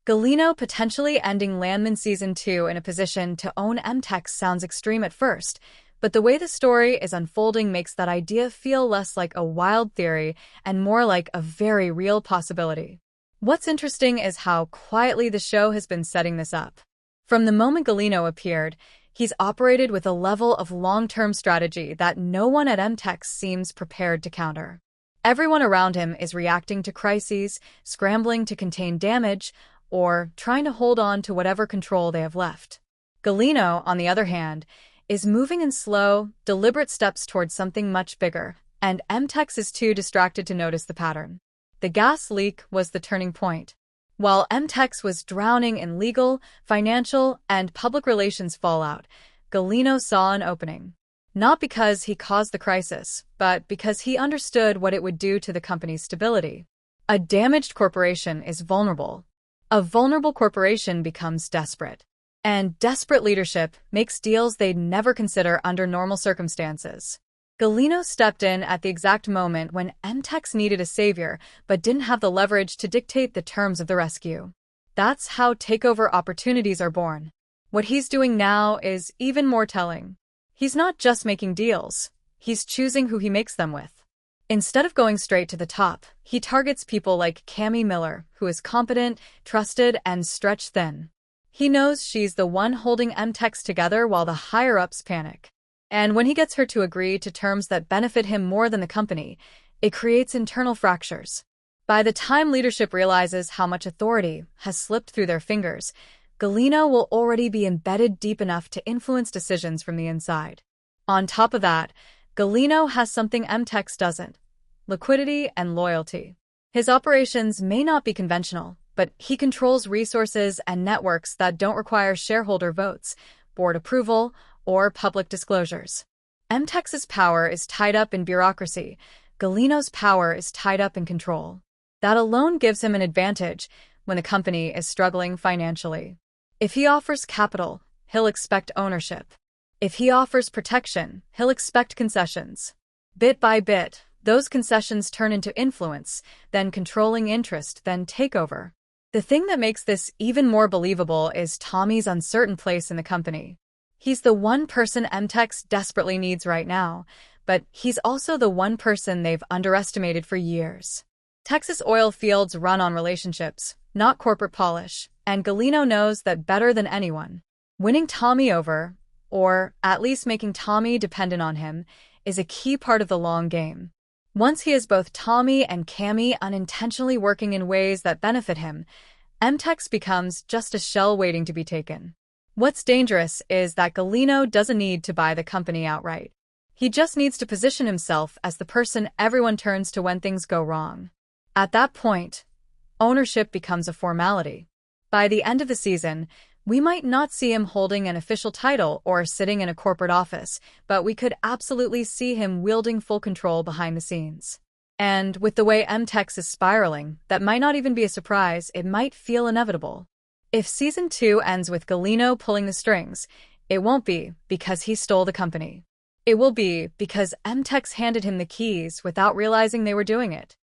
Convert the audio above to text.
Gallino potentially ending Landman Season 2 in a position to own M-Tex sounds extreme at first, but the way the story is unfolding makes that idea feel less like a wild theory and more like a very real possibility. What's interesting is how quietly the show has been setting this up. From the moment Gallino appeared, he's operated with a level of long-term strategy that no one at M-Tex seems prepared to counter. Everyone around him is reacting to crises, scrambling to contain damage, or trying to hold on to whatever control they have left. Gallino, on the other hand, is moving in slow, deliberate steps towards something much bigger, and M-Tex is too distracted to notice the pattern. The gas leak was the turning point. While M-Tex was drowning in legal, financial, and public relations fallout, Gallino saw an opening. Not because he caused the crisis, but because he understood what it would do to the company's stability. A damaged corporation is vulnerable. A vulnerable corporation becomes desperate. And desperate leadership makes deals they'd never consider under normal circumstances. Gallino stepped in at the exact moment when M-Tex needed a savior but didn't have the leverage to dictate the terms of the rescue. That's how takeover opportunities are born. What he's doing now is even more telling. He's not just making deals, he's choosing who he makes them with. Instead of going straight to the top, he targets people like Cammy Miller, who is competent, trusted, and stretched thin. He knows she's the one holding M-Tex together while the higher-ups panic. And when he gets her to agree to terms that benefit him more than the company, it creates internal fractures. By the time leadership realizes how much authority has slipped through their fingers, Gallino will already be embedded deep enough to influence decisions from the inside. On top of that, Gallino has something M-Tex doesn't: liquidity and loyalty. His operations may not be conventional, but he controls resources and networks that don't require shareholder votes, board approval, or public disclosures. M-Tex's power is tied up in bureaucracy. Gallino's power is tied up in control. That alone gives him an advantage when the company is struggling financially. If he offers capital, he'll expect ownership. If he offers protection, he'll expect concessions. Bit by bit, those concessions turn into influence, then controlling interest, then takeover. The thing that makes this even more believable is Tommy's uncertain place in the company. He's the one person M-Tex desperately needs right now, but he's also the one person they've underestimated for years. Texas oil fields run on relationships, not corporate polish, and Gallino knows that better than anyone. Winning Tommy over, or at least making Tommy dependent on him, is a key part of the long game. Once he has both Tommy and Cammy unintentionally working in ways that benefit him, M-Tex becomes just a shell waiting to be taken. What's dangerous is that Gallino doesn't need to buy the company outright. He just needs to position himself as the person everyone turns to when things go wrong. At that point, ownership becomes a formality. By the end of the season, we might not see him holding an official title or sitting in a corporate office, but we could absolutely see him wielding full control behind the scenes. And with the way M-Tex is spiraling, that might not even be a surprise, it might feel inevitable. If Season 2 ends with Gallino pulling the strings, it won't be because he stole the company. It will be because M-Tex handed him the keys without realizing they were doing it.